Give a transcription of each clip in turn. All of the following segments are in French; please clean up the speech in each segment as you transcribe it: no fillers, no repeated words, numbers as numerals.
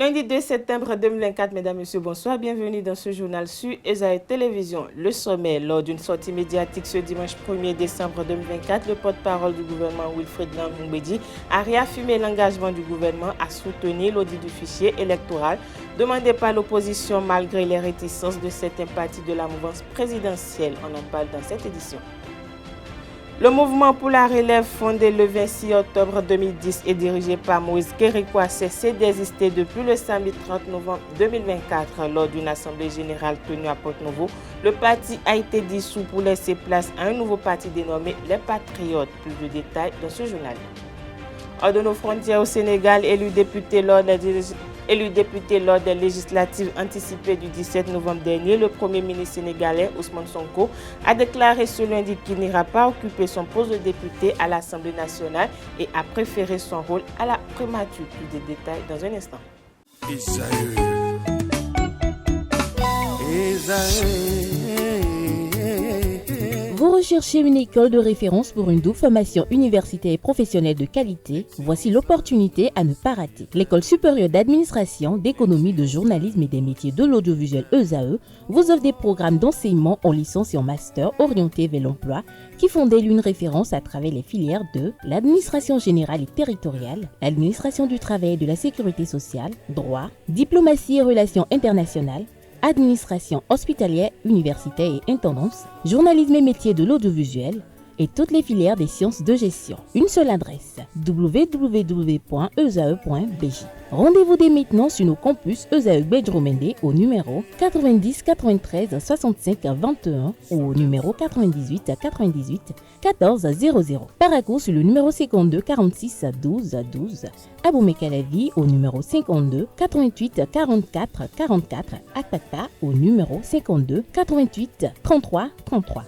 Lundi 2 septembre 2024, mesdames, messieurs, bonsoir. Bienvenue dans ce journal sur Esaïe Télévision. Le sommet, lors d'une sortie médiatique ce dimanche 1er décembre 2024, le porte-parole du gouvernement Wilfried Nankou-Mbedi a réaffirmé l'engagement du gouvernement à soutenir l'audit du fichier électoral demandé par l'opposition malgré les réticences de certains partis de la mouvance présidentielle. On en parle dans cette édition. Le mouvement pour la relève fondé le 26 octobre 2010 et dirigé par Moïse Kérékou a cessé d'exister depuis le samedi 30 novembre 2024 lors d'une assemblée générale tenue à Porte-Nouveau. Le parti a été dissous pour laisser place à un nouveau parti dénommé les Patriotes. Plus de détails dans ce journal. Hors de nos frontières au Sénégal, élu député lors des législatives anticipées du 17 novembre dernier, le Premier ministre sénégalais Ousmane Sonko a déclaré ce lundi qu'il n'ira pas occuper son poste de député à l'Assemblée nationale et a préféré son rôle à la primature. Plus de détails dans un instant. Vous recherchez une école de référence pour une double formation universitaire et professionnelle de qualité? Voici l'opportunité à ne pas rater. L'École supérieure d'administration, d'économie, de journalisme et des métiers de l'audiovisuel ESAE vous offre des programmes d'enseignement en licence et en master orientés vers l'emploi qui font d'elle une référence à travers les filières de l'administration générale et territoriale, l'administration du travail et de la sécurité sociale, droit, diplomatie et relations internationales, administration hospitalière, universitaire et intendance, journalisme et métiers de l'audiovisuel et toutes les filières des sciences de gestion. Une seule adresse, www.esae.bj. Rendez-vous dès maintenant sur nos campus ESAE Bedjromende au numéro 90 93 65 21 ou au numéro 98 98 14 00. Paracourt sur le numéro 52 46 12 12. Aboumé-Calavi au numéro 52 88 44 44. Akpata au numéro 52 88 33 33.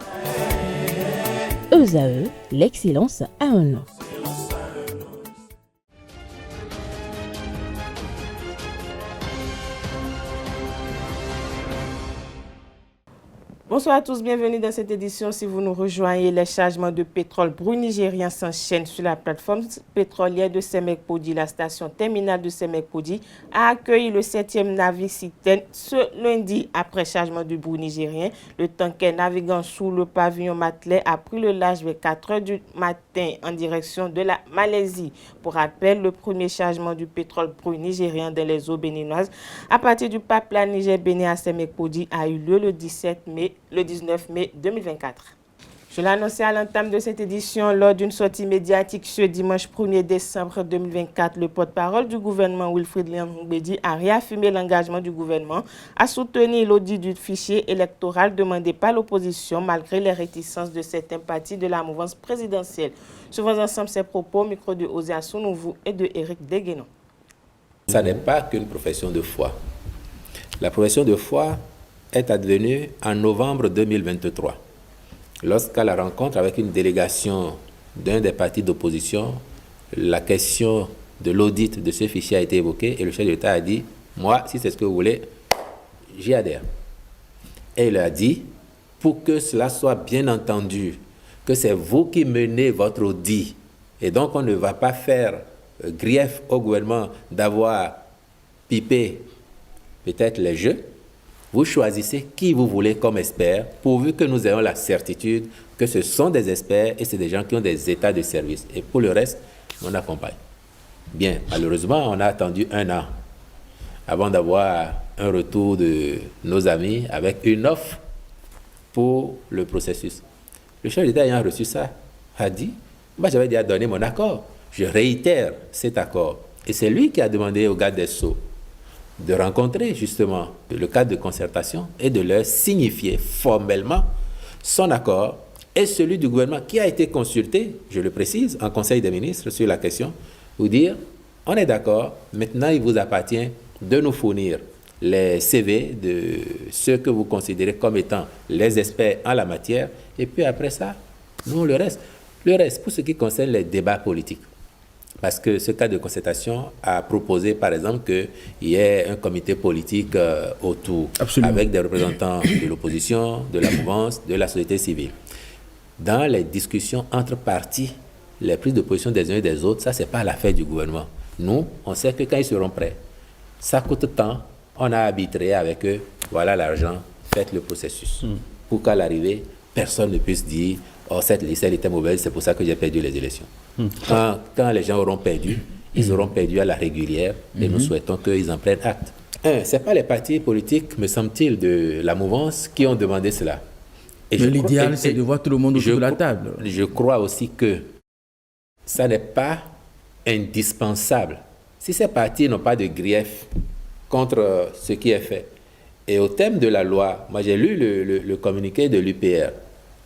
ESAE, l'excellence à un nom. Bonsoir à tous, bienvenue dans cette édition. Si vous nous rejoignez, les chargements de pétrole brut nigérien s'enchaînent sur la plateforme pétrolière de Semekpodi. La station terminale de Semekpodi a accueilli le 7e navire citerne ce lundi. Après chargement du brut nigérien, le tanker naviguant sous le pavillon Matelet a pris le large vers 4 h du matin en direction de la Malaisie. Pour rappel, le premier chargement du pétrole brut nigérien dans les eaux béninoises à partir du pipeline Niger-Bénin à Semekpodi a eu lieu le 19 mai 2024. Je l'ai annoncé à l'entame de cette édition lors d'une sortie médiatique ce dimanche 1er décembre 2024. Le porte-parole du gouvernement Wilfried Nankou-Mbedi a réaffirmé l'engagement du gouvernement à soutenir l'audit du fichier électoral demandé par l'opposition malgré les réticences de certains partis de la mouvance présidentielle. Suivons ensemble ces propos au micro de Osea Sounouvou et de Éric Deguenon. Ça n'est pas qu'une profession de foi. La profession de foi est advenue en novembre 2023, lorsqu'à la rencontre avec une délégation d'un des partis d'opposition, la question de l'audit de ce fichier a été évoquée et le chef de l'État a dit « Moi, si c'est ce que vous voulez, j'y adhère ». Et il a dit « Pour que cela soit bien entendu, que c'est vous qui menez votre audit et donc on ne va pas faire grief au gouvernement d'avoir pipé peut-être les jeux. Vous choisissez qui vous voulez comme expert, pourvu que nous ayons la certitude que ce sont des experts et c'est des gens qui ont des états de service. Et pour le reste, on accompagne. Bien, malheureusement, on a attendu 1 an avant d'avoir un retour de nos amis avec une offre pour le processus. Le chef d'État ayant reçu ça a dit, moi j'avais déjà donné mon accord. Je réitère cet accord. Et c'est lui qui a demandé au garde des Sceaux de rencontrer justement le cadre de concertation et de leur signifier formellement son accord et celui du gouvernement qui a été consulté, je le précise, en Conseil des ministres sur la question, pour dire, on est d'accord, maintenant il vous appartient de nous fournir les CV de ceux que vous considérez comme étant les experts en la matière, et puis après ça, nous le reste. Le reste, pour ce qui concerne les débats politiques, parce que ce cas de concertation a proposé, par exemple, qu'il y ait un comité politique autour, absolument, avec des représentants de l'opposition, de la mouvance, de la société civile. Dans les discussions entre partis, les prises de position des uns et des autres, ça, ce n'est pas l'affaire du gouvernement. Nous, on sait que quand ils seront prêts, Ça coûte tant, on a arbitré avec eux, voilà l'argent, faites le processus. Pour qu'à l'arrivée, personne ne puisse dire « Oh, cette liste, elle était mauvaise, c'est pour ça que j'ai perdu les élections. » Quand les gens auront perdu, ils auront perdu à la régulière et nous souhaitons qu'ils en prennent acte. Ce n'est pas les partis politiques, me semble-t-il, de la mouvance qui ont demandé cela. Mais l'idéal, c'est de voir tout le monde autour de la table. Je crois aussi que ça n'est pas indispensable. Si ces partis n'ont pas de grief contre ce qui est fait, et au thème de la loi, moi j'ai lu le communiqué de l'UPR,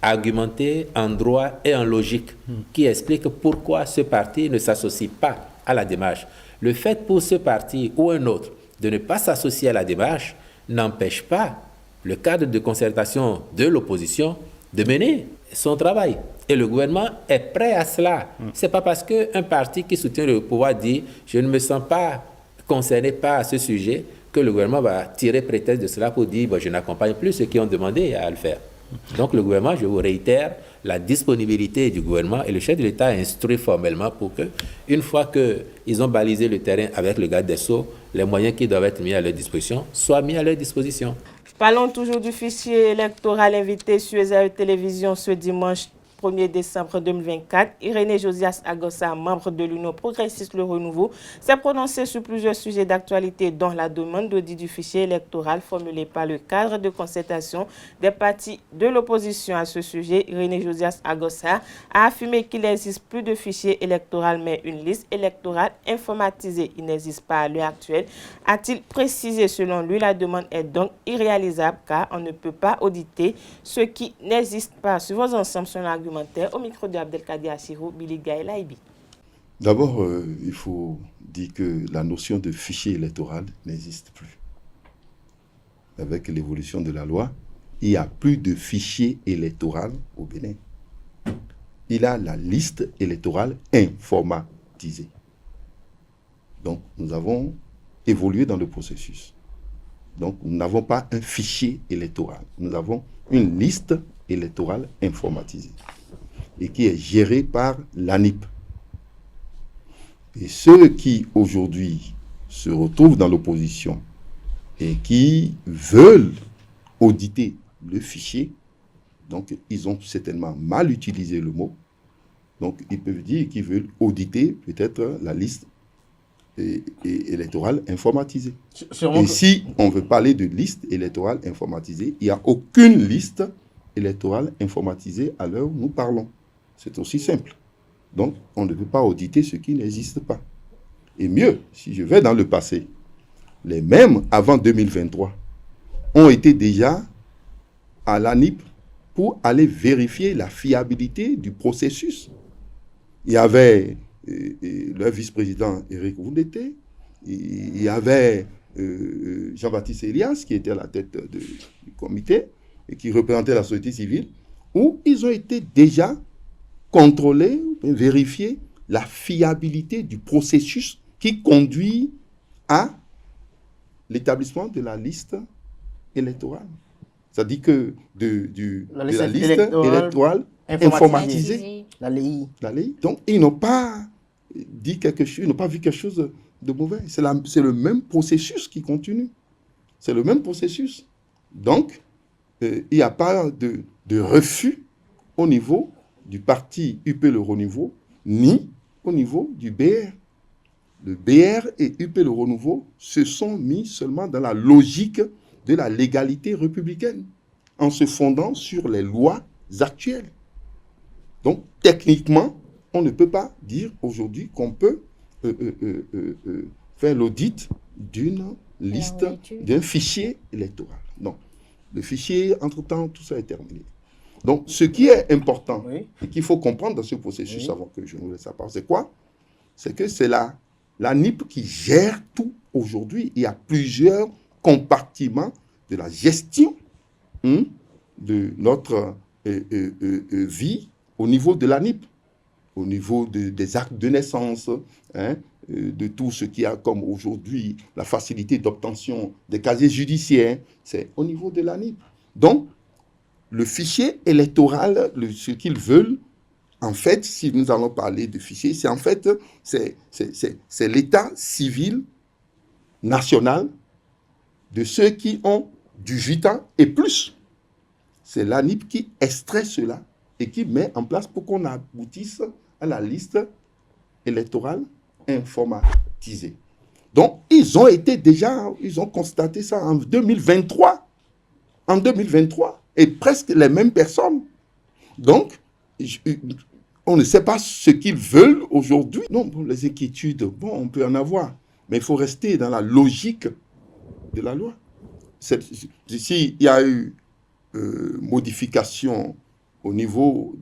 argumenté en droit et en logique, qui explique pourquoi ce parti ne s'associe pas à la démarche. Le fait pour ce parti ou un autre de ne pas s'associer à la démarche n'empêche pas le cadre de concertation de l'opposition de mener son travail. Et le gouvernement est prêt à cela. Ce n'est pas parce qu'un parti qui soutient le pouvoir dit « je ne me sens pas concerné par ce sujet » que le gouvernement va tirer prétexte de cela pour dire « je n'accompagne plus ceux qui ont demandé à le faire ». Donc le gouvernement, je vous réitère, la disponibilité du gouvernement et le chef de l'État a instruit formellement pour que, une fois qu'ils ont balisé le terrain avec le garde des Sceaux, les moyens qui doivent être mis à leur disposition soient mis à leur disposition. Parlons toujours du fichier électoral invité sur SAE Télévision ce dimanche 1er décembre 2024. Irénée Josias Agossa, membre de l'Union progressiste Le Renouveau, s'est prononcée sur plusieurs sujets d'actualité, dont la demande d'audit du fichier électoral formulée par le cadre de concertation des partis de l'opposition. À ce sujet, Irénée Josias Agossa a affirmé qu'il n'existe plus de fichier électoral, mais une liste électorale informatisée. Il n'existe pas à l'heure actuelle, a-t-il précisé. Selon lui, la demande est donc irréalisable car on ne peut pas auditer ce qui n'existe pas. Suivons ensemble son argumentaire au micro de Abdelkader Assirou, Billy Gaël Aïbi. D'abord, il faut dire que la notion de fichier électoral n'existe plus. Avec l'évolution de la loi, il n'y a plus de fichier électoral au Bénin. Il y a la liste électorale informatisée. Donc, nous avons évolué dans le processus. Donc, nous n'avons pas un fichier électoral. Nous avons une liste électorale informatisée et qui est gérée par l'ANIP. Et ceux qui, aujourd'hui, se retrouvent dans l'opposition et qui veulent auditer le fichier, donc ils ont certainement mal utilisé le mot, donc ils peuvent dire qu'ils veulent auditer peut-être la liste électorale informatisée. Et si on veut parler de liste électorale informatisée, il n'y a aucune liste électorale informatisée à l'heure où nous parlons. C'est aussi simple. Donc, on ne peut pas auditer ce qui n'existe pas. Et mieux, si je vais dans le passé, les mêmes avant 2023 ont été déjà à l'ANIP pour aller vérifier la fiabilité du processus. Il y avait le vice-président Éric Woundété, il y avait Jean-Baptiste Elias qui était à la tête du comité et qui représentait la société civile, où ils ont été déjà contrôler, vérifier la fiabilité du processus qui conduit à l'établissement de la liste électorale. C'est-à-dire que de la liste électorale informatisée, la LEI. Donc, ils n'ont pas dit quelque chose, ils n'ont pas vu quelque chose de mauvais. C'est le même processus qui continue. C'est le même processus. Donc, il n'y a pas de refus au niveau du parti UP Le Renouveau, ni au niveau du BR. Le BR et UP Le Renouveau se sont mis seulement dans la logique de la légalité républicaine, en se fondant sur les lois actuelles. Donc, techniquement, on ne peut pas dire aujourd'hui qu'on peut faire l'audit d'une liste, d'un fichier électoral. Non. Le fichier, entre-temps, tout ça est terminé. Donc, ce qui est important et qu'il faut comprendre dans ce processus, avant que je nous laisse la parole, c'est quoi? C'est que c'est la NIP qui gère tout aujourd'hui. Il y a plusieurs compartiments de la gestion de notre vie au niveau de la NIP, au niveau des actes de naissance, de tout ce qui a comme aujourd'hui la facilité d'obtention des casiers judiciaires, c'est au niveau de la NIP. Donc, le fichier électoral, ce qu'ils veulent, en fait, si nous allons parler de fichier, c'est en fait, c'est l'état civil national de ceux qui ont 18 ans et plus. C'est l'ANIP qui extrait cela et qui met en place pour qu'on aboutisse à la liste électorale informatisée. Donc, ils ont constaté ça en 2023. En 2023. Et presque les mêmes personnes. Donc, on ne sait pas ce qu'ils veulent aujourd'hui. Non, les inquiétudes, on peut en avoir. Mais il faut rester dans la logique de la loi. S'il y a eu modification au niveau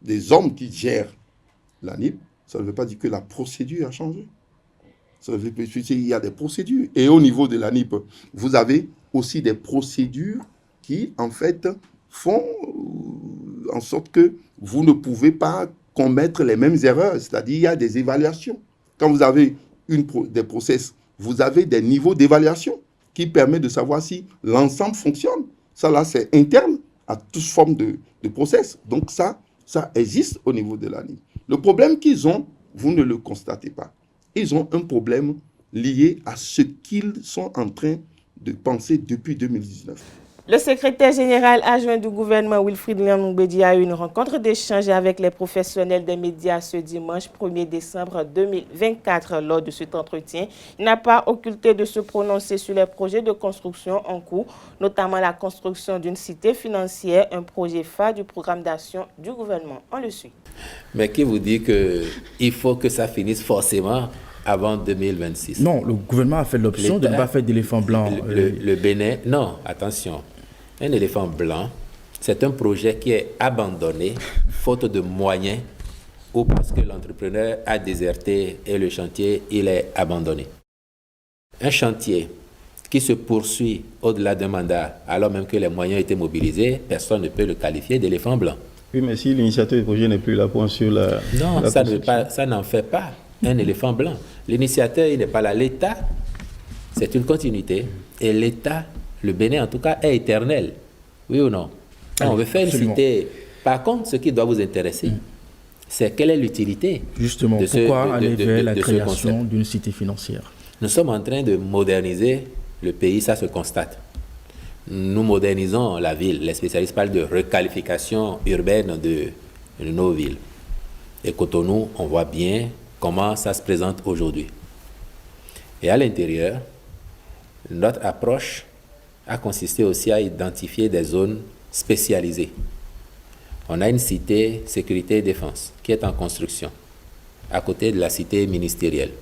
des hommes qui gèrent l'ANIP, ça ne veut pas dire que la procédure a changé. Ça veut dire qu'il y a des procédures. Et au niveau de l'ANIP, vous avez aussi des procédures qui, en fait, font en sorte que vous ne pouvez pas commettre les mêmes erreurs. C'est-à-dire il y a des évaluations. Quand vous avez des process, vous avez des niveaux d'évaluation qui permettent de savoir si l'ensemble fonctionne. Ça, là, c'est interne à toute forme de process. Donc, ça existe au niveau de l'ANIP. Le problème qu'ils ont, vous ne le constatez pas. Ils ont un problème lié à ce qu'ils sont en train de penser depuis 2019. Le secrétaire général adjoint du gouvernement Wilfried Ndian-Moumbédi a eu une rencontre d'échange avec les professionnels des médias ce dimanche 1er décembre 2024. Lors de cet entretien, il n'a pas occulté de se prononcer sur les projets de construction en cours, notamment la construction d'une cité financière, un projet phare du programme d'action du gouvernement. On le suit. Mais qui vous dit qu'il faut que ça finisse forcément avant 2026? Non, le gouvernement a fait l'option de ne pas faire d'éléphant blanc. Le Bénin, non, attention. Un éléphant blanc, c'est un projet qui est abandonné, faute de moyens, ou parce que l'entrepreneur a déserté et le chantier, il est abandonné. Un chantier qui se poursuit au-delà d'un mandat, alors même que les moyens étaient mobilisés, personne ne peut le qualifier d'éléphant blanc. Oui, mais si l'initiateur du projet n'est plus là pour assurer la... Non, ça n'en fait pas un éléphant blanc. L'initiateur, il n'est pas là. L'État, c'est une continuité. Et l'État, le Bénin en tout cas, est éternel. Oui ou non? On veut faire une cité. Par contre, ce qui doit vous intéresser, c'est quelle est l'utilité. Justement, pourquoi aller vers la création d'une cité financière? Nous sommes en train de moderniser le pays, ça se constate. Nous modernisons la ville. Les spécialistes parlent de requalification urbaine de nos villes. Et Cotonou, on voit bien comment ça se présente aujourd'hui. Et à l'intérieur, notre approche a consisté aussi à identifier des zones spécialisées. On a une cité sécurité et défense qui est en construction, à côté de la cité ministérielle.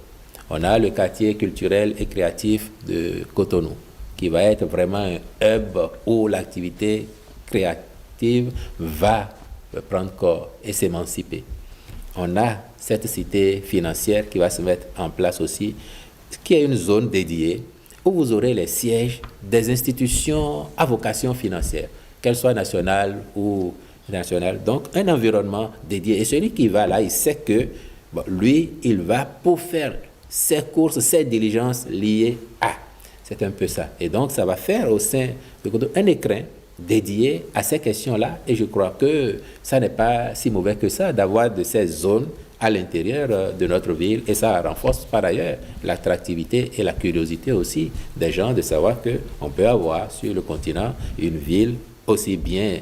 On a le quartier culturel et créatif de Cotonou, qui va être vraiment un hub où l'activité créative va prendre corps et s'émanciper. On a cette cité financière qui va se mettre en place aussi, qui est une zone dédiée où vous aurez les sièges des institutions à vocation financière, qu'elles soient nationales ou nationales. Donc, un environnement dédié. Et celui qui va là, il sait que lui, il va pour faire ses courses, ses diligences liées à. C'est un peu ça. Et donc, ça va faire au sein de un écrin dédié à ces questions-là. Et je crois que ça n'est pas si mauvais que ça d'avoir de ces zones à l'intérieur de notre ville. Et ça renforce par ailleurs l'attractivité et la curiosité aussi des gens de savoir qu'on peut avoir sur le continent une ville aussi bien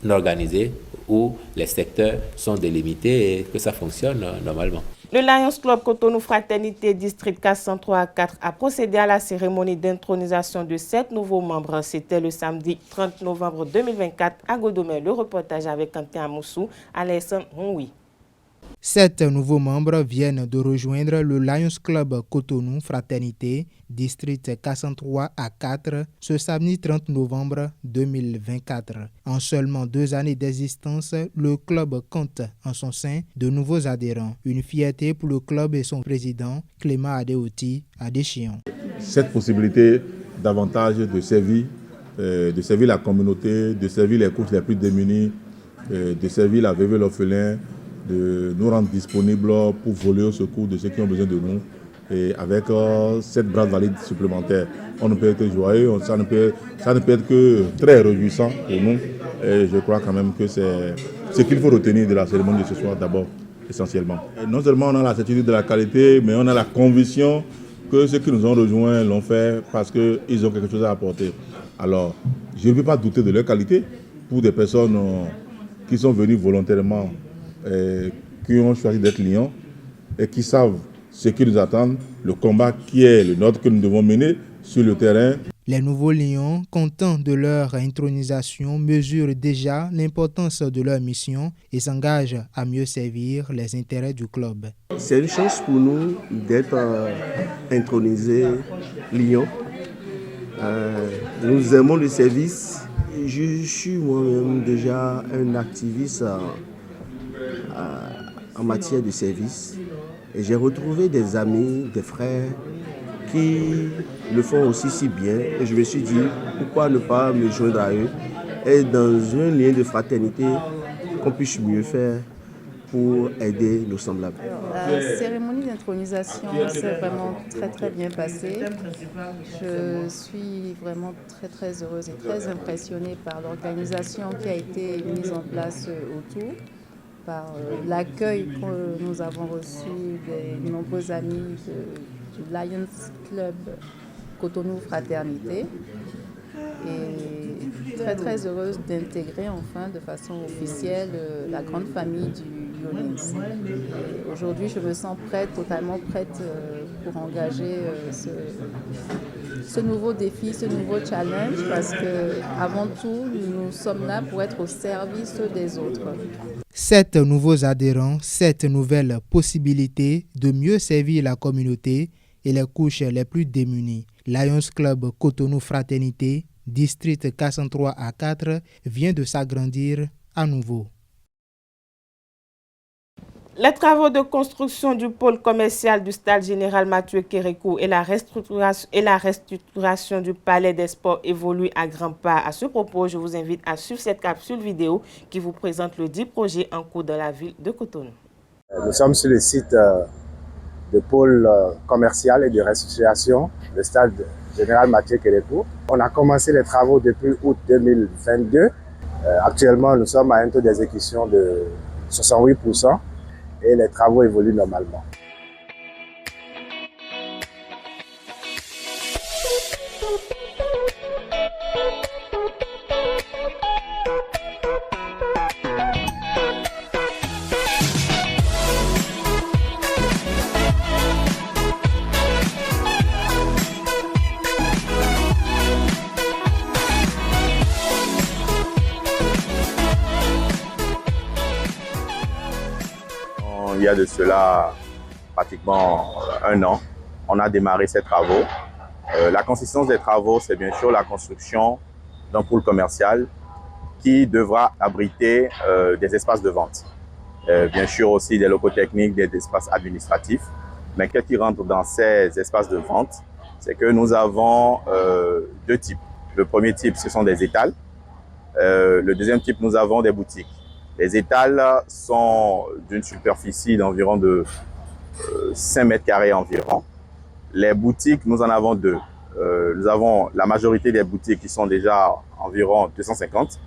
organisée où les secteurs sont délimités et que ça fonctionne normalement. Le Lions Club Cotonou Fraternité District 403-4 a procédé à la cérémonie d'intronisation de 7 nouveaux membres. C'était le samedi 30 novembre 2024 à Godomé. Le reportage avec Quentin Amoussou, Alessandre Honwi. 7 nouveaux membres viennent de rejoindre le Lions Club Cotonou Fraternité District 403-4 ce samedi 30 novembre 2024. En seulement 2 années d'existence, le club compte en son sein de nouveaux adhérents. Une fierté pour le club et son président, Clément Adéoti Adéchion. Cette possibilité davantage de servir la communauté, de servir les couches les plus démunies, de servir la veuve et l'orphelin, de nous rendre disponibles pour voler au secours de ceux qui ont besoin de nous. Et avec cette brasse valide supplémentaire, on ne peut être que joyeux, ça ne peut être que très réjouissant pour nous. Et je crois quand même que c'est ce qu'il faut retenir de la cérémonie de ce soir d'abord, essentiellement. Et non seulement on a la certitude de la qualité, mais on a la conviction que ceux qui nous ont rejoints l'ont fait parce qu'ils ont quelque chose à apporter. Alors, je ne peux pas douter de leur qualité pour des personnes qui sont venues volontairement, qui ont choisi d'être lions et qui savent ce qui nous attend, le combat qui est le nôtre que nous devons mener sur le terrain. Les nouveaux lions, contents de leur intronisation, mesurent déjà l'importance de leur mission et s'engagent à mieux servir les intérêts du club. C'est une chance pour nous d'être intronisés lions. Nous aimons le service. Je suis moi-même déjà un activiste en matière de service. Et j'ai retrouvé des amis, des frères qui le font aussi si bien. Et je me suis dit, pourquoi ne pas me joindre à eux et dans un lien de fraternité qu'on puisse mieux faire pour aider nos semblables. La cérémonie d'intronisation s'est vraiment très bien passée. Je suis vraiment très heureuse et très impressionnée par l'organisation qui a été mise en place autour, par l'accueil que nous avons reçu des nombreux amis du Lions Club Cotonou Fraternité. Et très heureuse d'intégrer enfin de façon officielle la grande famille du Lions. Aujourd'hui, je me sens totalement prête pour engager ce nouveau défi, ce nouveau challenge, parce qu'avant tout, nous sommes là pour être au service des autres. 7 nouveaux adhérents, 7 nouvelles possibilités de mieux servir la communauté et les couches les plus démunies. Lions Club Cotonou Fraternité, district 403 à 4, vient de s'agrandir à nouveau. Les travaux de construction du pôle commercial du stade général Mathieu Kérékou et la restructuration du palais des sports évoluent à grands pas. À ce propos, je vous invite à suivre cette capsule vidéo qui vous présente le 10 projets en cours dans la ville de Cotonou. Nous sommes sur le site du pôle commercial et de restructuration, le stade général Mathieu Kérékou. On a commencé les travaux depuis août 2022. Actuellement, nous sommes à un taux d'exécution de 68%. Et les travaux évoluent normalement. Il y a de cela pratiquement un an, on a démarré ces travaux. La consistance des travaux, c'est bien sûr la construction d'un pôle commercial qui devra abriter des espaces de vente. Bien sûr aussi des locaux techniques, des espaces administratifs. Mais qu'est-ce qui rentre dans ces espaces de vente? C'est que nous avons deux types. Le premier type, ce sont des étals. Le deuxième type, nous avons des boutiques. Les étals sont d'une superficie d'environ de 5 mètres carrés environ. Les boutiques, nous en avons deux. Nous avons la majorité des boutiques qui sont déjà environ 250,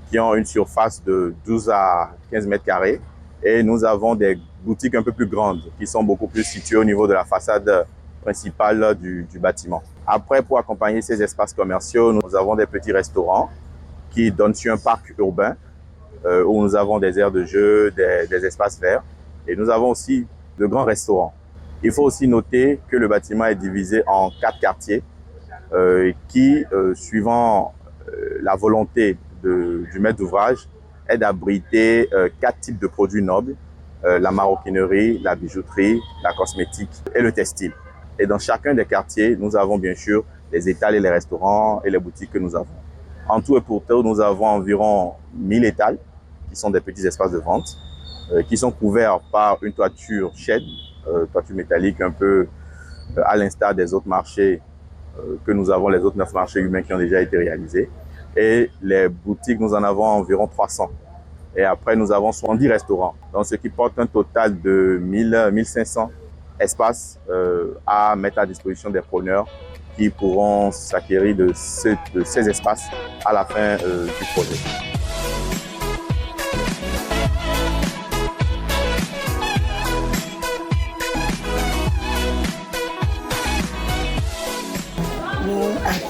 qui ont une surface de 12 à 15 mètres carrés. Et nous avons des boutiques un peu plus grandes qui sont beaucoup plus situées au niveau de la façade principale du bâtiment. Après, pour accompagner ces espaces commerciaux, nous avons des petits restaurants qui donnent sur un parc urbain où nous avons des aires de jeu, des espaces verts. Et nous avons aussi de grands restaurants. Il faut aussi noter que le bâtiment est divisé en 4 quartiers qui, suivant la volonté du maître d'ouvrage, est d'abriter 4 types de produits nobles, la maroquinerie, la bijouterie, la cosmétique et le textile. Et dans chacun des quartiers, nous avons bien sûr les étals et les restaurants et les boutiques que nous avons. En tout et pour tout, nous avons environ 1000 étals, qui sont des petits espaces de vente, qui sont couverts par une toiture shed, toiture métallique un peu à l'instar des autres marchés que nous avons, les autres 9 marchés humains qui ont déjà été réalisés. Et les boutiques, nous en avons environ 300. Et après, nous avons 70 restaurants, donc ce qui porte un total de 1500 espaces à mettre à disposition des preneurs qui pourront s'acquérir de ces espaces à la fin du projet.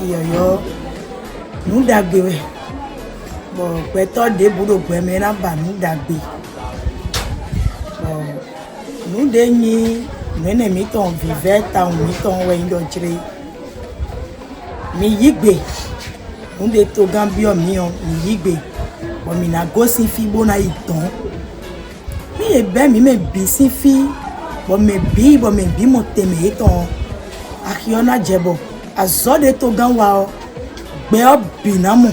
Yoyo, nous d'agbe. Bon, peut-être des bouts de bois, mais là, nous d'agbe. Bon, nous d'enni, nous n'émettons vivre, tant nous mettons wendotri. Mi yigbe, nous de Togambio mion, mi yigbe. Bon, mi na gosi fi bona iton. Mi ebe mi me bisi fi, bon me bi mo teme iton. Akiona jebo, azo de Toganwa, beo binamo.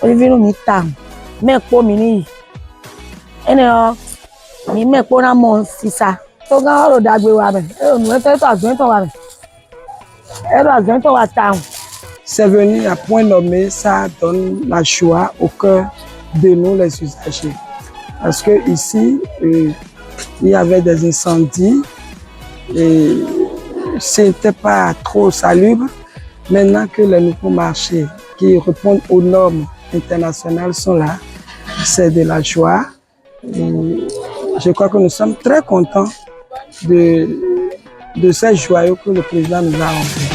Olivino mi tam, me po mini. Ene mi me po na mon sisa. Togan ro dagbe wa be. Nu ete to azento wa be. Ero azento wa tam. C'est venu à point nommé, ça donne la joie au cœur de nous les usagers. Parce que ici, il y avait des incendies et ce n'était pas trop salubre. Maintenant que les nouveaux marchés qui répondent aux normes internationales sont là, c'est de la joie. Et je crois que nous sommes très contents de ces joyaux que le président nous a offert.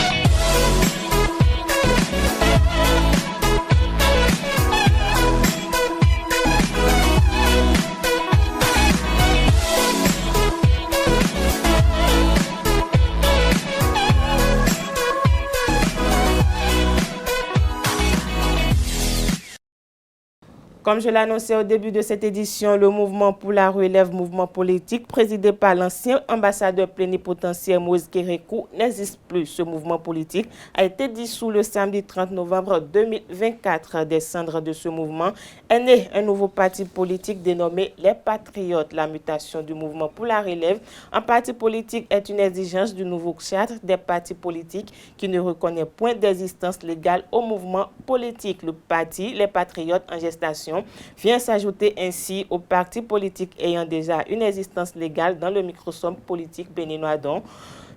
Comme je l'annonçais au début de cette édition, le mouvement pour la relève, mouvement politique présidé par l'ancien ambassadeur plénipotentiaire Moïse Kérékou n'existe plus. Ce mouvement politique a été dissous le samedi 30 novembre 2024. Des cendres de ce mouvement est né un nouveau parti politique dénommé les Patriotes. La mutation du mouvement pour la relève en parti politique est une exigence du nouveau charte des partis politiques qui ne reconnaît point d'existence légale au mouvement politique. Le parti Les Patriotes en gestation vient s'ajouter ainsi aux partis politiques ayant déjà une existence légale dans le microsome politique béninois, dont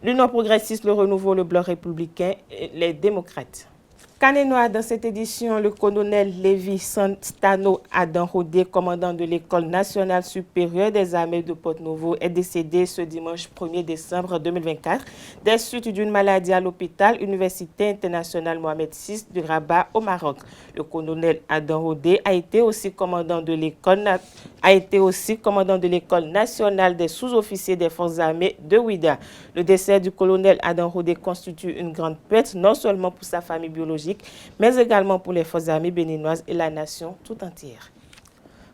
l'Union progressiste, le Renouveau, le Bloc républicain et les démocrates. Canénois, dans cette édition, le colonel Lévi Stano Adam Rodé, commandant de l'École nationale supérieure des armées de Porto-Novo, est décédé ce dimanche 1er décembre 2024 des suites d'une maladie à l'hôpital Université internationale Mohamed VI de Rabat au Maroc. Le colonel Adam Rodé a été aussi commandant de l'École nationale des sous-officiers des forces armées de Ouidah. Le décès du colonel Adam Rodé constitue une grande perte, non seulement pour sa famille biologique, mais également pour les forces armées béninoises et la nation tout entière.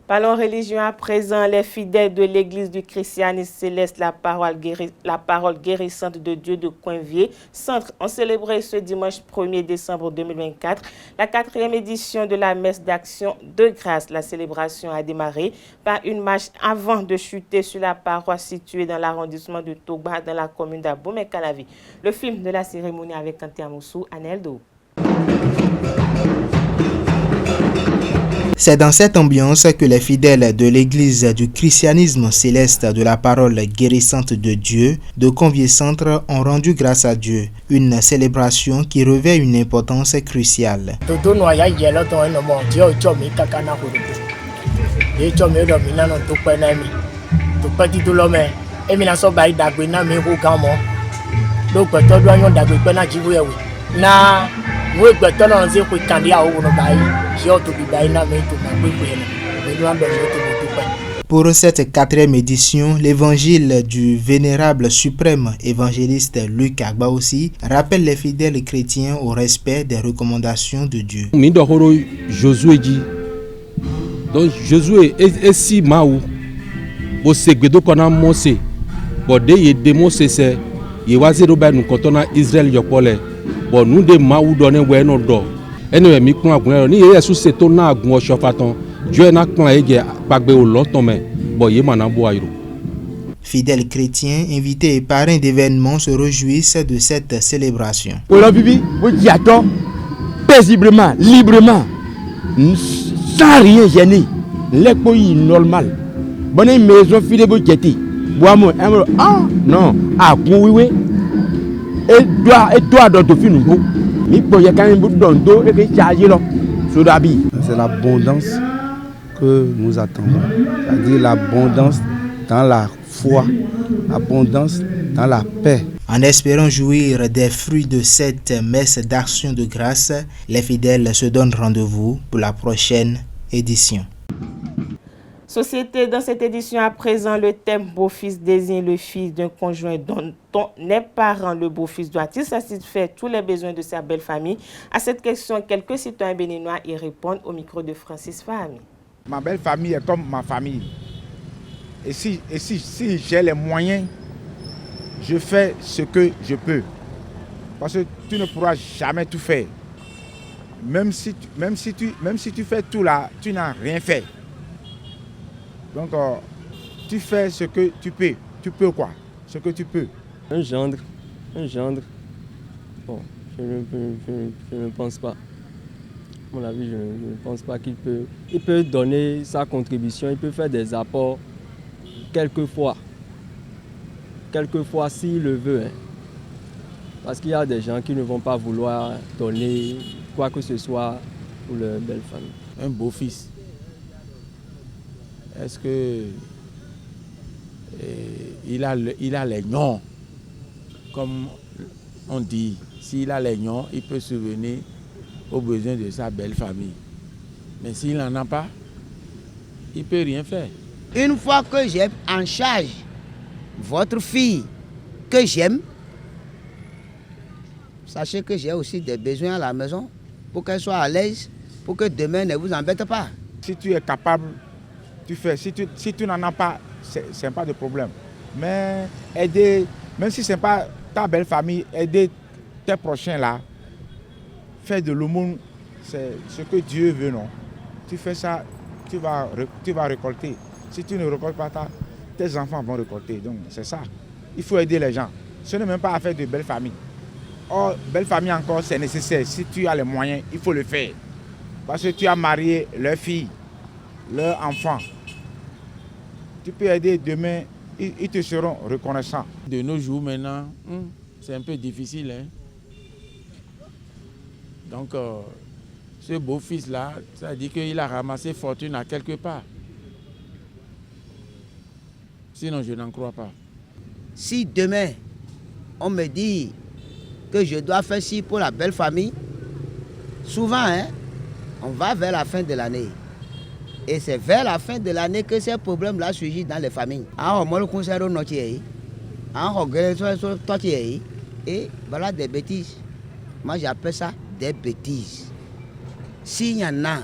Parlons religion à présent. Les fidèles de l'église du christianisme céleste, la parole guérissante de Dieu de Coinvier Centre ont célébré ce dimanche 1er décembre 2024 la 4e édition de la messe d'action de grâce. La célébration a démarré par une marche avant de chuter sur la paroisse située dans l'arrondissement de Togba dans la commune d'Abomey-Calavi. Le film de la cérémonie avec Kanté Amoussou, Anel Do. C'est dans cette ambiance que les fidèles de l'église du christianisme céleste de la parole guérissante de Dieu de Convier Centre ont rendu grâce à Dieu, une célébration qui revêt une importance cruciale. Pour cette 4e édition, l'évangile du vénérable suprême évangéliste Luc Agbaossi rappelle les fidèles chrétiens au respect des recommandations de Dieu. Josué dit, donc Josué est si maou, au segredo qu'on a monsé, pour des démons c'est, il va se rebattre nous quand on a Israël yopole, pour nous des maou donner ouais non d'or. Et nous mi kún agun ni Yesu se to na agun osho fatan Dieu na kan eje pagbe o lo ton me bo ye mana bo ayro. Fidèles chrétiens, invités et parrains d'événements se réjouissent de cette célébration. Ola bibi bo diato paisiblement, librement, sans rien gêner. Les pays normal. Bonne maison file bo jeti. Boamo ah non, agun wiwe. Et doit de finougo. C'est l'abondance que nous attendons, c'est-à-dire l'abondance dans la foi, abondance dans la paix. En espérant jouir des fruits de cette messe d'action de grâce, les fidèles se donnent rendez-vous pour la prochaine édition. Société, dans cette édition à présent, le thème beau-fils désigne le fils d'un conjoint dont on est parent. Le beau-fils doit-il satisfaire tous les besoins de sa belle famille? À cette question, quelques citoyens béninois y répondent au micro de Francis Fahami. Ma belle famille est comme ma famille. Et si j'ai les moyens, je fais ce que je peux. Parce que tu ne pourras jamais tout faire. Même si tu fais tout là, tu n'as rien fait. Donc, tu fais ce que tu peux. Tu peux quoi? Ce que tu peux. Un gendre. Bon, je ne pense pas. À mon avis, je ne pense pas qu'il peut. Il peut donner sa contribution, il peut faire des apports quelquefois. Quelquefois, s'il le veut. Hein. Parce qu'il y a des gens qui ne vont pas vouloir donner quoi que ce soit pour leur belle famille. Un beau-fils. Est-ce que il a les noms, comme on dit. S'il a les noms, il peut subvenir aux besoins de sa belle famille. Mais s'il n'en a pas, il ne peut rien faire. Une fois que j'ai en charge votre fille que j'aime, sachez que j'ai aussi des besoins à la maison pour qu'elle soit à l'aise, pour que demain ne vous embête pas. Si tu es capable, tu fais. Si tu n'en as pas, c'est pas de problème. Mais aider, même si ce n'est pas ta belle famille, aider tes prochains là, faire de l'aumône, c'est ce que Dieu veut, non? Tu fais ça, tu vas récolter. Si tu ne récoltes pas, tes enfants vont récolter. Donc c'est ça. Il faut aider les gens. Ce n'est même pas affaire de belle famille. Or, belle famille encore, c'est nécessaire. Si tu as les moyens, il faut le faire. Parce que tu as marié leur fille, leur enfant. Tu peux aider demain, ils te seront reconnaissants. De nos jours maintenant, c'est un peu difficile. Hein? Donc, ce beau-fils-là, ça dit qu'il a ramassé fortune à quelque part. Sinon, je n'en crois pas. Si demain, on me dit que je dois faire ci pour la belle famille, souvent, hein, on va vers la fin de l'année. Et c'est vers la fin de l'année que ces problèmes-là surgissent dans les familles. Et voilà des bêtises. Moi, j'appelle ça des bêtises. S'il y en a,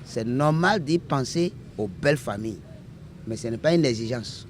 c'est normal d'y penser aux belles familles. Mais ce n'est pas une exigence.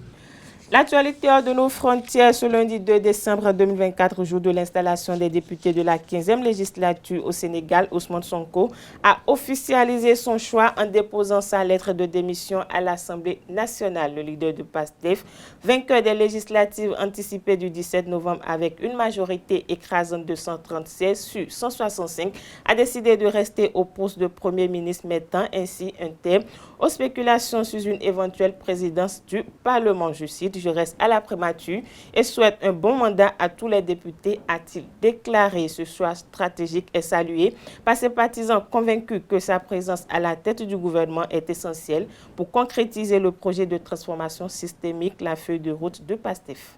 L'actualité hors de nos frontières, ce lundi 2 décembre 2024, jour de l'installation des députés de la 15e législature au Sénégal, Ousmane Sonko a officialisé son choix en déposant sa lettre de démission à l'Assemblée nationale. Le leader de PASTEF, vainqueur des législatives anticipées du 17 novembre avec une majorité écrasante de 136 sur 165, a décidé de rester au poste de Premier ministre, mettant ainsi un terme aux spéculations sur une éventuelle présidence du Parlement. Je cite: « Je reste à la primature et souhaite un bon mandat à tous les députés », a-t-il déclaré. Ce choix stratégique est salué par ses partisans convaincus que sa présence à la tête du gouvernement est essentielle pour concrétiser le projet de transformation systémique, la feuille de route de PASTEF.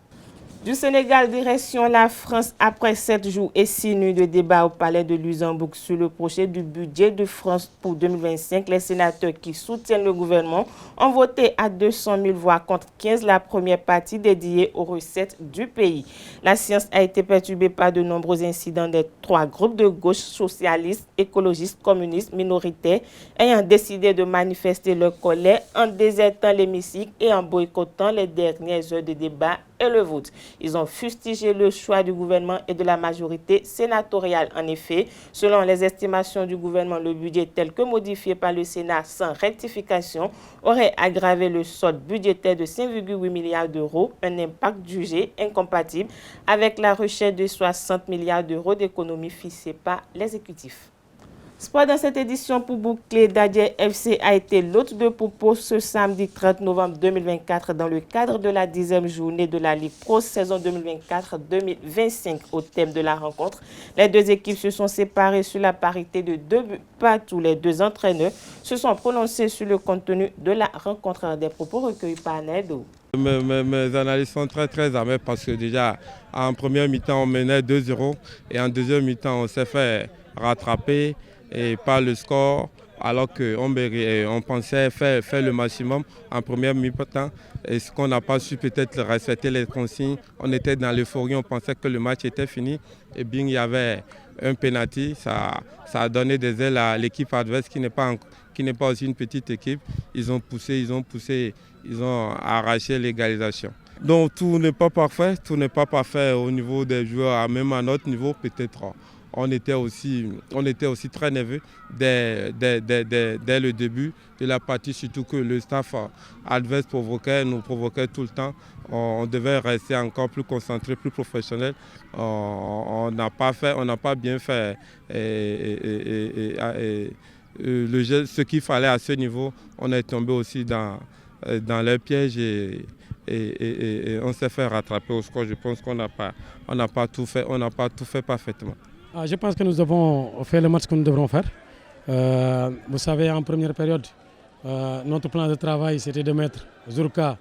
Du Sénégal, direction la France, après 7 jours et 6 nuits de débat au palais de Luxembourg sur le projet du budget de France pour 2025, les sénateurs qui soutiennent le gouvernement ont voté à 200 000 voix contre 15 la première partie dédiée aux recettes du pays. La séance a été perturbée par de nombreux incidents des 3 groupes de gauche, socialistes, écologistes, communistes, minoritaires, ayant décidé de manifester leur colère en désertant l'hémicycle et en boycottant les dernières heures de débat et le vote. Ils ont fustigé le choix du gouvernement et de la majorité sénatoriale. En effet, selon les estimations du gouvernement, le budget tel que modifié par le Sénat sans rectification aurait aggravé le solde budgétaire de 5,8 milliards d'euros, un impact jugé incompatible avec la recherche de 60 milliards d'euros d'économies fixées par l'exécutif. Sport dans cette édition pour boucler, Dadje FC a été l'hôte de Popo ce samedi 30 novembre 2024 dans le cadre de la 10e journée de la Ligue Pro saison 2024-2025. Au thème de la rencontre, les deux équipes se sont séparées sur la parité de 2 buts partout. Les deux entraîneurs se sont prononcés sur le contenu de la rencontre. Des propos recueillis par Nedo. Mes analyses sont très amères parce que déjà en première mi-temps on menait 2-0 et en deuxième mi-temps on s'est fait rattraper et par le score alors qu'on pensait faire le maximum en première mi-temps et ce qu'on n'a pas su peut-être respecter les consignes. On était dans l'euphorie, on pensait que le match était fini et bien il y avait un penalty, ça a donné des ailes à l'équipe adverse qui n'est pas aussi une petite équipe. Ils ont poussé, ils ont arraché l'égalisation. Donc tout n'est pas parfait au niveau des joueurs, même à notre niveau peut-être. On était aussi très nerveux dès le début de la partie, surtout que le staff adverse nous provoquait tout le temps. On devait rester encore plus concentré, plus professionnel. On n'a pas bien fait le jeu, ce qu'il fallait à ce niveau. On est tombé aussi dans les pièges et on s'est fait rattraper au score. Je pense qu'on n'a pas tout fait parfaitement. Je pense que nous avons fait le match que nous devrons faire. Vous savez, en première période, notre plan de travail, c'était de mettre Zurka,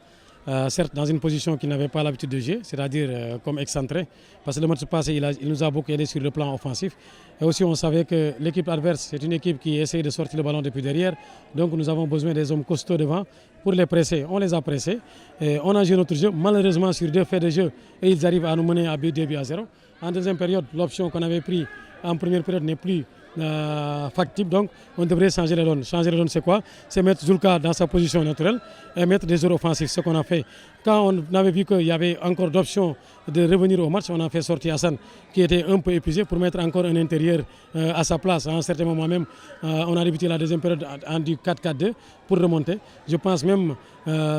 certes dans une position qu'il n'avait pas l'habitude de jouer, c'est-à-dire comme excentré, parce que le match passé, il nous a beaucoup aidé sur le plan offensif. Et aussi, on savait que l'équipe adverse, c'est une équipe qui essaye de sortir le ballon depuis derrière. Donc, nous avons besoin des hommes costauds devant pour les presser. On les a pressés. Et on a joué notre jeu, malheureusement, sur 2 faits de jeu, et ils arrivent à nous mener à 2-0. En deuxième période, l'option qu'on avait prise en première période n'est plus factible, donc on devrait changer les donnes. Changer les donnes, c'est quoi? C'est mettre Zulka dans sa position naturelle et mettre des joueurs offensifs, ce qu'on a fait. Quand on avait vu qu'il y avait encore d'options de revenir au match, on a fait sortir Hassan, qui était un peu épuisé, pour mettre encore un intérieur à sa place. À un certain moment même, on a débuté la deuxième période en du 4-4-2 pour remonter. Je pense même,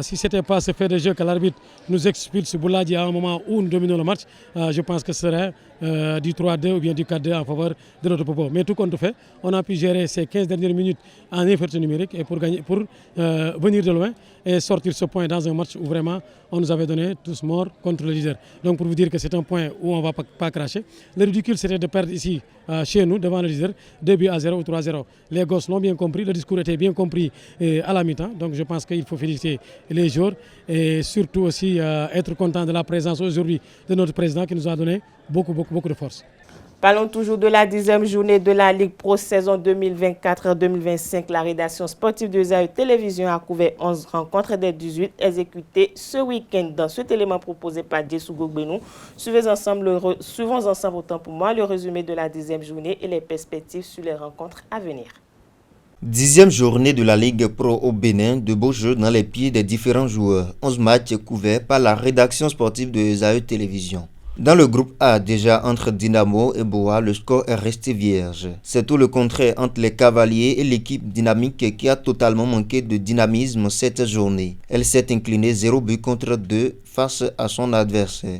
si ce n'était pas ce fait de jeu que l'arbitre nous expulse Bouladi à un moment où nous dominons le match, je pense que ce serait du 3-2 ou bien du 4-2 en faveur de notre propos. Mais tout compte fait, on a pu gérer ces 15 dernières minutes en effort numérique et pour venir de loin et sortir ce point dans un match où vraiment on nous avait donné tous morts contre le leader. Donc pour vous dire que c'est un point où on ne va pas cracher. Le ridicule, c'était de perdre ici, chez nous, devant le leader, 2-0 ou 3-0. Les gosses l'ont bien compris, le discours était bien compris à la mi-temps. Donc je pense qu'il faut féliciter les joueurs et surtout aussi être content de la présence aujourd'hui de notre président qui nous a donné beaucoup de force. Parlons toujours de la 10e journée de la Ligue Pro saison 2024-2025. La rédaction sportive de ZAE Télévision a couvert 11 rencontres des 18 exécutées ce week-end. Dans cet élément proposé par Djessou Gogbenou, suivons ensemble autant pour moi le résumé de la 10e journée et les perspectives sur les rencontres à venir. 10e journée de la Ligue Pro au Bénin, de beaux jeux dans les pieds des différents joueurs. 11 matchs couverts par la rédaction sportive de ZAE Télévision. Dans le groupe A, déjà entre Dynamo et Boa, le score est resté vierge. C'est tout le contraire entre les Cavaliers et l'équipe dynamique qui a totalement manqué de dynamisme cette journée. Elle s'est inclinée 0 but contre 2 face à son adversaire.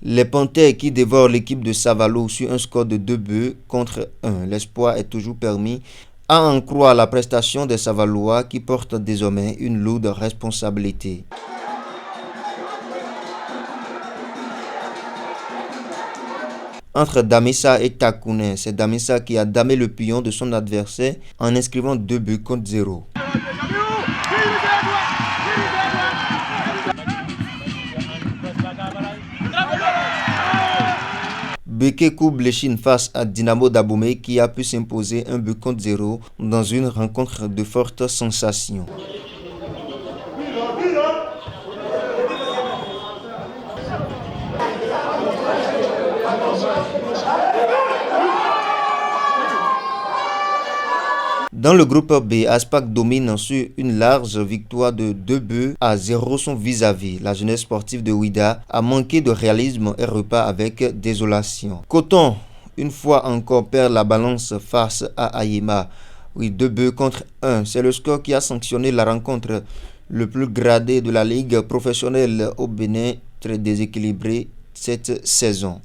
Les Panthères qui dévorent l'équipe de Savalo sur un score de 2 buts contre 1. L'espoir est toujours permis à en croire la prestation des Savalois qui portent désormais une lourde responsabilité. Entre Damissa et Takounen, c'est Damissa qui a damé le pion de son adversaire en inscrivant 2 buts contre 0. Beke coupe l'échine face à Dynamo d'Abomey qui a pu s'imposer 1 but contre 0 dans une rencontre de forte sensation. Dans le groupe B, Aspac domine sur une large victoire de 2 buts à 0 son vis-à-vis. La jeunesse sportive de Ouida a manqué de réalisme et repart avec désolation. Coton, une fois encore, perd la balance face à Ayema. Oui, 2 buts contre 1. C'est le score qui a sanctionné la rencontre le plus gradé de la Ligue professionnelle au Bénin, très déséquilibré cette saison.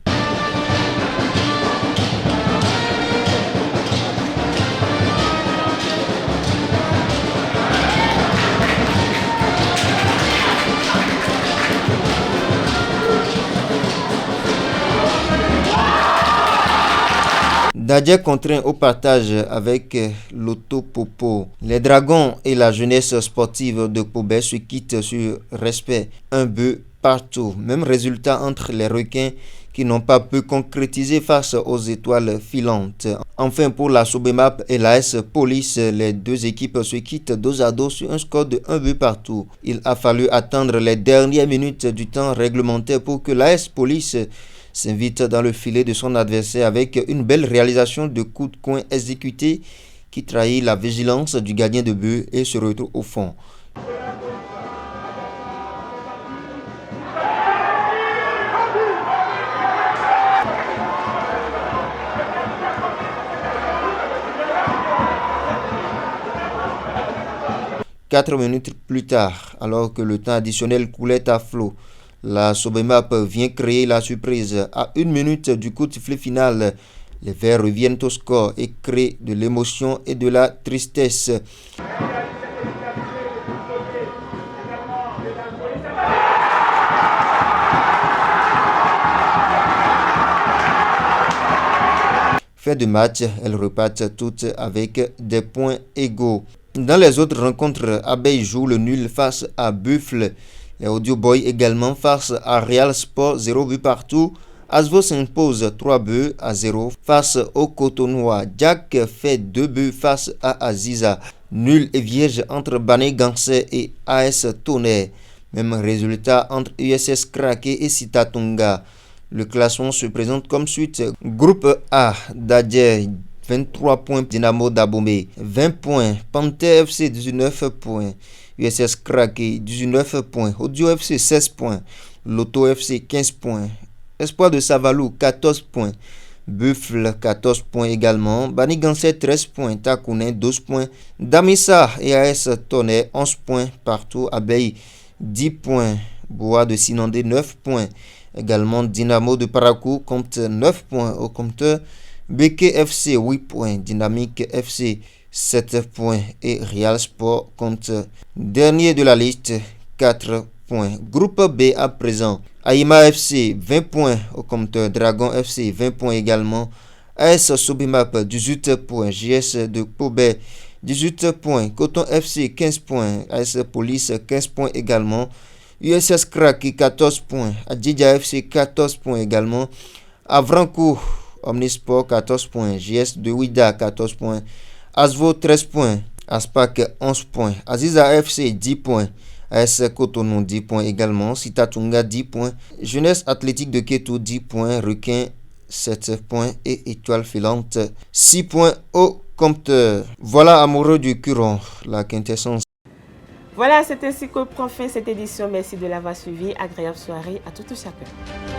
Dadje contraint au partage avec l'Autopopo. Les Dragons et la jeunesse sportive de Pobé se quittent sur respect, un but partout. Même résultat entre les Requins qui n'ont pas pu concrétiser face aux étoiles filantes. Enfin, pour la Sobemap et l'AS Police, les deux équipes se quittent dos à dos sur un score de 1 but partout. Il a fallu attendre les dernières minutes du temps réglementaire pour que l'AS Police s'invite dans le filet de son adversaire avec une belle réalisation de coup de coin exécuté qui trahit la vigilance du gardien de but et se retrouve au fond. Quatre minutes plus tard, alors que le temps additionnel coulait à flot, la Sobemap vient créer la surprise. À 1 minute du coup de sifflet final, les Verts reviennent au score et créent de l'émotion et de la tristesse. Fin de match, elles repartent toutes avec des points égaux. Dans les autres rencontres, Abeille joue le nul face à Buffle. Les Audio Boys également face à Real Sport, 0 but partout. Asvo s'impose 3 buts à 0 face au Cotonois. Jack fait 2 buts face à Aziza. Nul et vierge entre Bané Gansé et AS Tonnerre. Même résultat entre USS Krake et Sitatunga. Le classement se présente comme suite. Groupe A, Dadje 23 points, Dynamo d'Abomey 20 points, Panther FC 19 points, USS Krake 19 points, Audio FC 16 points, Loto FC 15 points, Espoir de Savalou 14 points, Buffle 14 points également, Banigansé 13 points, Takounen 12 points, Damissa et AS Tonnerre 11 points partout, Abeille 10 points, Bois de Sinandé 9 points, également Dynamo de Parakou compte 9 points au compteur, BK FC 8 points, Dynamique FC 7 points et Real Sport compte dernier de la liste 4 points. Groupe B à présent, Aïma FC 20 points au compteur, Dragon FC 20 points également, AS Sobimap 18 points, JS de Pobé 18 points, Coton FC 15 points, AS Police 15 points également, USS Krake 14 points, Adjidja FC 14 points également, Avrancourt Omnisport 14 points, JS de Ouida 14 points, Asvo 13 points, Aspac 11 points, Aziza FC 10 points, AS Cotonou 10 points également, Sitatunga 10 points, Jeunesse Athlétique de Kétou 10 points, Requin 7 points et Étoile Filante 6 points au compteur. Voilà amoureux du Curon, la quintessence. Voilà, c'est ainsi que prend fin cette édition. Merci de l'avoir suivi. Agréable soirée à tout chacun.